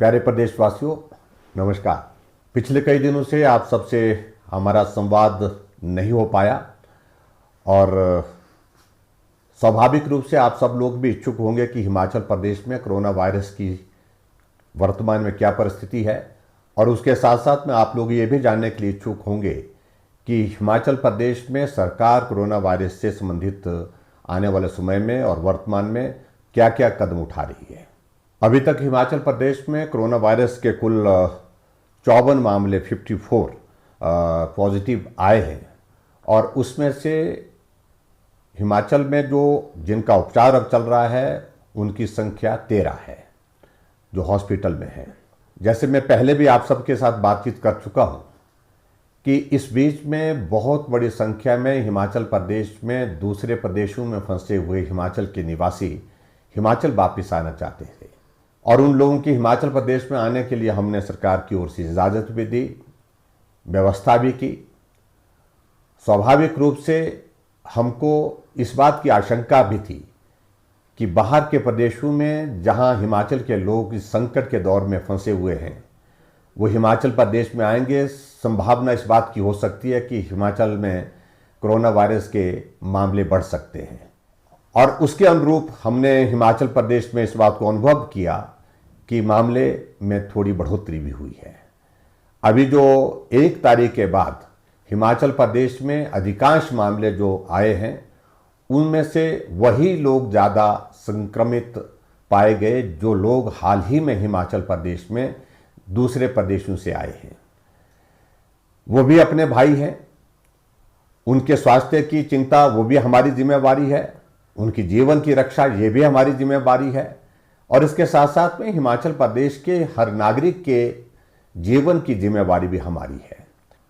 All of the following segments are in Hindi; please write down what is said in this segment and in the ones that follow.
प्यारे प्रदेशवासियों, नमस्कार। पिछले कई दिनों से आप सबसे हमारा संवाद नहीं हो पाया और स्वाभाविक रूप से आप सब लोग भी इच्छुक होंगे कि हिमाचल प्रदेश में कोरोना वायरस की वर्तमान में क्या परिस्थिति है, और उसके साथ साथ में आप लोग ये भी जानने के लिए इच्छुक होंगे कि हिमाचल प्रदेश में सरकार कोरोना वायरस से संबंधित आने वाले समय में और वर्तमान में क्या क्या कदम उठा रही है। अभी तक हिमाचल प्रदेश में कोरोना वायरस के कुल 54 मामले 54 पॉजिटिव आए हैं, और उसमें से हिमाचल में जिनका उपचार अब चल रहा है उनकी संख्या 13 है जो हॉस्पिटल में है। जैसे मैं पहले भी आप सबके साथ बातचीत कर चुका हूं कि इस बीच में बहुत बड़ी संख्या में हिमाचल प्रदेश में दूसरे प्रदेशों में फंसे हुए हिमाचल के निवासी हिमाचल वापस आना चाहते थे, और उन लोगों की हिमाचल प्रदेश में आने के लिए हमने सरकार की ओर से इजाज़त भी दी, व्यवस्था भी की। स्वाभाविक रूप से हमको इस बात की आशंका भी थी कि बाहर के प्रदेशों में जहां हिमाचल के लोग इस संकट के दौर में फंसे हुए हैं वो हिमाचल प्रदेश में आएंगे। संभावना इस बात की हो सकती है कि हिमाचल में कोरोना वायरस के मामले बढ़ सकते हैं, और उसके अनुरूप हमने हिमाचल प्रदेश में इस बात को अनुभव किया कि मामले में थोड़ी बढ़ोतरी भी हुई है। अभी जो 1 तारीख के बाद हिमाचल प्रदेश में अधिकांश मामले जो आए हैं उनमें से वही लोग ज़्यादा संक्रमित पाए गए जो लोग हाल ही में हिमाचल प्रदेश में दूसरे प्रदेशों से आए हैं। वो भी अपने भाई हैं, उनके स्वास्थ्य की चिंता वो भी हमारी जिम्मेवारी है, उनकी जीवन की रक्षा ये भी हमारी जिम्मेवारी है, और इसके साथ साथ में हिमाचल प्रदेश के हर नागरिक के जीवन की जिम्मेवारी भी हमारी है।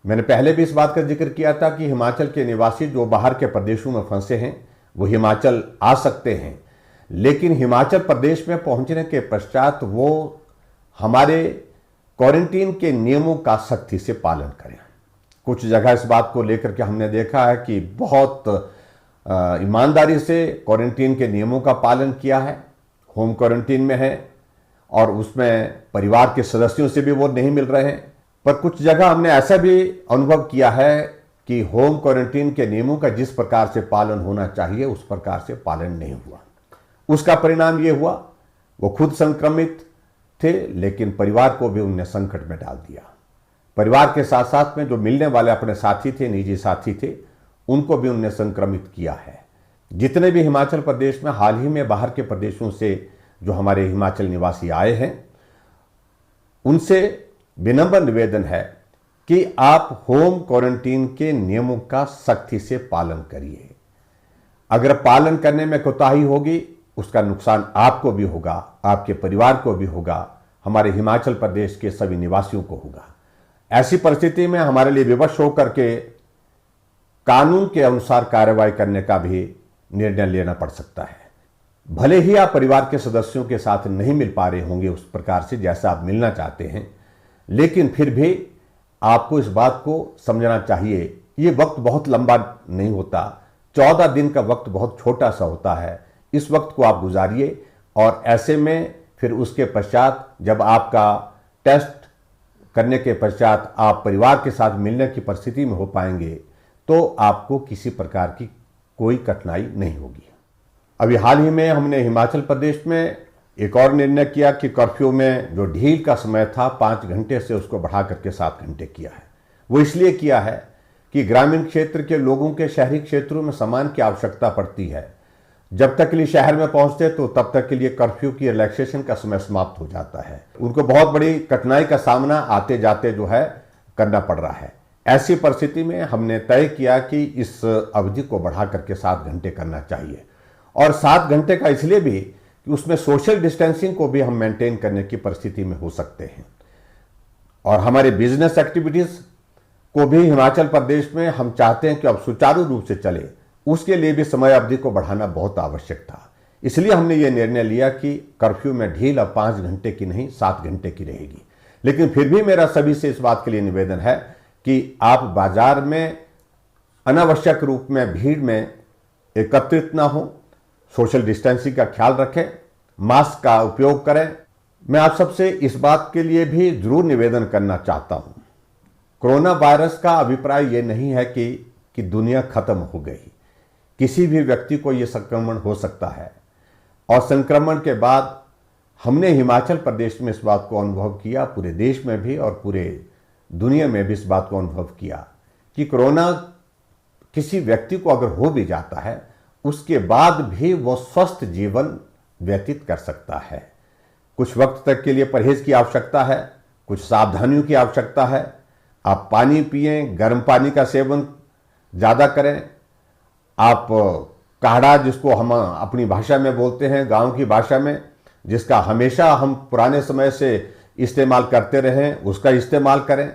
मैंने पहले भी इस बात का जिक्र किया था कि हिमाचल के निवासी जो बाहर के प्रदेशों में फंसे हैं वो हिमाचल आ सकते हैं, लेकिन हिमाचल प्रदेश में पहुंचने के पश्चात वो हमारे क्वारंटीन के नियमों का सख्ती से पालन करें। कुछ जगह इस बात को लेकर के हमने देखा है कि बहुत ईमानदारी से क्वारंटीन के नियमों का पालन किया है, होम क्वारंटीन में है और उसमें परिवार के सदस्यों से भी वो नहीं मिल रहे हैं। पर कुछ जगह हमने ऐसा भी अनुभव किया है कि होम क्वारंटीन के नियमों का जिस प्रकार से पालन होना चाहिए उस प्रकार से पालन नहीं हुआ। उसका परिणाम ये हुआ वो खुद संक्रमित थे, लेकिन परिवार को भी उन्होंने संकट में डाल दिया। परिवार के साथ साथ में जो मिलने वाले अपने साथी थे, निजी साथी थे, उनको भी उन्होंने संक्रमित किया है। जितने भी हिमाचल प्रदेश में हाल ही में बाहर के प्रदेशों से जो हमारे हिमाचल निवासी आए हैं उनसे विनम्र निवेदन है कि आप होम क्वारंटीन के नियमों का सख्ती से पालन करिए। अगर पालन करने में कोताही होगी उसका नुकसान आपको भी होगा, आपके परिवार को भी होगा, हमारे हिमाचल प्रदेश के सभी निवासियों को होगा। ऐसी परिस्थिति में हमारे लिए विवश होकर के कानून के अनुसार कार्रवाई करने का भी निर्णय लेना पड़ सकता है। भले ही आप परिवार के सदस्यों के साथ नहीं मिल पा रहे होंगे उस प्रकार से जैसा आप मिलना चाहते हैं, लेकिन फिर भी आपको इस बात को समझना चाहिए ये वक्त बहुत लंबा नहीं होता, 14 दिन का वक्त बहुत छोटा सा होता है। इस वक्त को आप गुजारिए, और ऐसे में फिर उसके पश्चात जब आपका टेस्ट करने के पश्चात आप परिवार के साथ मिलने की परिस्थिति में हो पाएंगे तो आपको किसी प्रकार की कोई कठिनाई नहीं होगी। अभी हाल ही में हमने हिमाचल प्रदेश में एक और निर्णय किया कि कर्फ्यू में जो ढील का समय था 5 घंटे से उसको बढ़ा करके 7 घंटे किया है। वो इसलिए किया है कि ग्रामीण क्षेत्र के लोगों के शहरी क्षेत्रों में सामान की आवश्यकता पड़ती है। जब तक के लिए शहर में पहुंचते तो तब तक के लिए कर्फ्यू की रिलैक्सेशन का समय समाप्त हो जाता है। उनको बहुत बड़ी कठिनाई का सामना आते जाते जो है करना पड़ रहा है। ऐसी परिस्थिति में हमने तय किया कि इस अवधि को बढ़ा करके 7 घंटे करना चाहिए, और 7 घंटे का इसलिए भी कि उसमें सोशल डिस्टेंसिंग को भी हम मेंटेन करने की परिस्थिति में हो सकते हैं, और हमारे बिजनेस एक्टिविटीज को भी हिमाचल प्रदेश में हम चाहते हैं कि अब सुचारू रूप से चले, उसके लिए भी समय अवधि को बढ़ाना बहुत आवश्यक था। इसलिए हमने ये निर्णय लिया कि कर्फ्यू में ढील अब 5 घंटे की नहीं 7 घंटे की रहेगी। लेकिन फिर भी मेरा सभी से इस बात के लिए निवेदन है कि आप बाजार में अनावश्यक रूप में भीड़ में एकत्रित ना हो, सोशल डिस्टेंसिंग का ख्याल रखें, मास्क का उपयोग करें, मैं आप सबसे इस बात के लिए भी जरूर निवेदन करना चाहता हूं, कोरोना वायरस का अभिप्राय यह नहीं है कि दुनिया खत्म हो गई। किसी भी व्यक्ति को यह संक्रमण हो सकता है और संक्रमण के बाद हमने हिमाचल प्रदेश में इस बात को अनुभव किया, पूरे देश में भी और पूरे दुनिया में भी इस बात को अनुभव किया कि कोरोना किसी व्यक्ति को अगर हो भी जाता है उसके बाद भी वो स्वस्थ जीवन व्यतीत कर सकता है। कुछ वक्त तक के लिए परहेज की आवश्यकता है, कुछ सावधानियों की आवश्यकता है। आप पानी पिएं, गर्म पानी का सेवन ज़्यादा करें। आप काढ़ा, जिसको हम अपनी भाषा में बोलते हैं, गांव की भाषा में, जिसका हमेशा हम पुराने समय से इस्तेमाल करते रहें, उसका इस्तेमाल करें।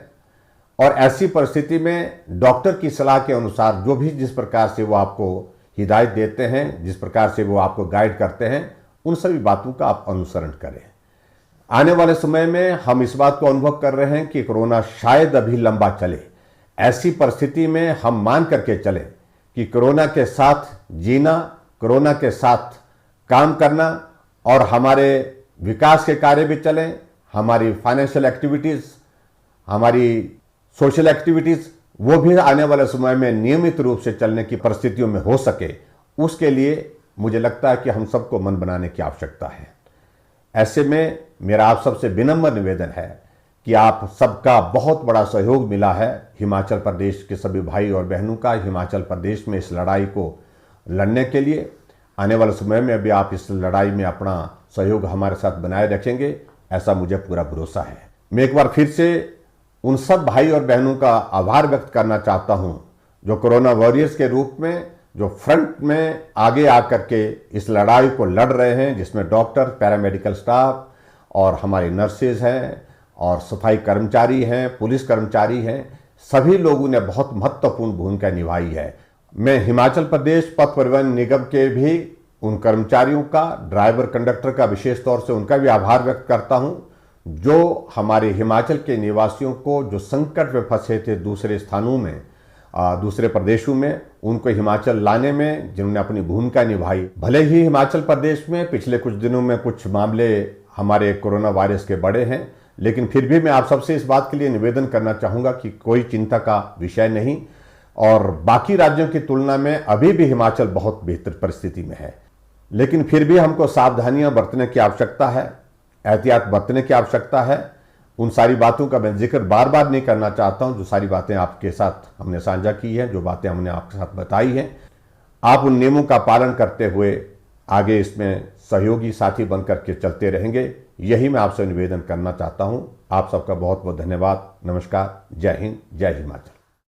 और ऐसी परिस्थिति में डॉक्टर की सलाह के अनुसार जो भी जिस प्रकार से वो आपको हिदायत देते हैं, जिस प्रकार से वो आपको गाइड करते हैं, उन सभी बातों का आप अनुसरण करें। आने वाले समय में हम इस बात को अनुभव कर रहे हैं कि कोरोना शायद अभी लंबा चले। ऐसी परिस्थिति में हम मान करके चलें कि कोरोना के साथ जीना, कोरोना के साथ काम करना और हमारे विकास के कार्य भी चलें, हमारी फाइनेंशियल एक्टिविटीज़, हमारी सोशल एक्टिविटीज़, वो भी आने वाले समय में नियमित रूप से चलने की परिस्थितियों में हो सके। उसके लिए मुझे लगता है कि हम सबको मन बनाने की आवश्यकता है। ऐसे में मेरा आप सबसे विनम्र निवेदन है कि आप सबका बहुत बड़ा सहयोग मिला है, हिमाचल प्रदेश के सभी भाई और बहनों का, हिमाचल प्रदेश में इस लड़ाई को लड़ने के लिए। आने वाले समय में भी आप इस लड़ाई में अपना सहयोग हमारे साथ बनाए रखेंगे, ऐसा मुझे पूरा भरोसा है। मैं एक बार फिर से उन सब भाई और बहनों का आभार व्यक्त करना चाहता हूं जो कोरोना वॉरियर्स के रूप में, जो फ्रंट में आगे आकर के इस लड़ाई को लड़ रहे हैं, जिसमें डॉक्टर, पैरामेडिकल स्टाफ और हमारे नर्सेज हैं और सफाई कर्मचारी हैं, पुलिस कर्मचारी हैं। सभी लोगों ने बहुत महत्वपूर्ण भूमिका निभाई है। मैं हिमाचल प्रदेश पथ परिवहन निगम के भी उन कर्मचारियों का, ड्राइवर कंडक्टर का विशेष तौर से उनका भी आभार व्यक्त करता हूं, जो हमारे हिमाचल के निवासियों को जो संकट में फंसे थे दूसरे स्थानों में, दूसरे प्रदेशों में, उनको हिमाचल लाने में जिन्होंने अपनी भूमिका निभाई। भले ही हिमाचल प्रदेश में पिछले कुछ दिनों में कुछ मामले हमारे कोरोना वायरस के बढ़े हैं, लेकिन फिर भी मैं आप सबसे इस बात के लिए निवेदन करना चाहूँगा कि कोई चिंता का विषय नहीं और बाकी राज्यों की तुलना में अभी भी हिमाचल बहुत बेहतर परिस्थिति में है। लेकिन फिर भी हमको सावधानियाँ बरतने की आवश्यकता है, एहतियात बरतने की आवश्यकता है। उन सारी बातों का मैं जिक्र बार बार नहीं करना चाहता हूं, जो सारी बातें आपके साथ हमने साझा की है, जो बातें हमने आपके साथ बताई हैं। आप उन नियमों का पालन करते हुए आगे इसमें सहयोगी साथी बनकर के चलते रहेंगे, यही मैं आपसे निवेदन करना चाहता हूं। आप सबका बहुत बहुत धन्यवाद। नमस्कार। जय हिंद, जय हिमाचल।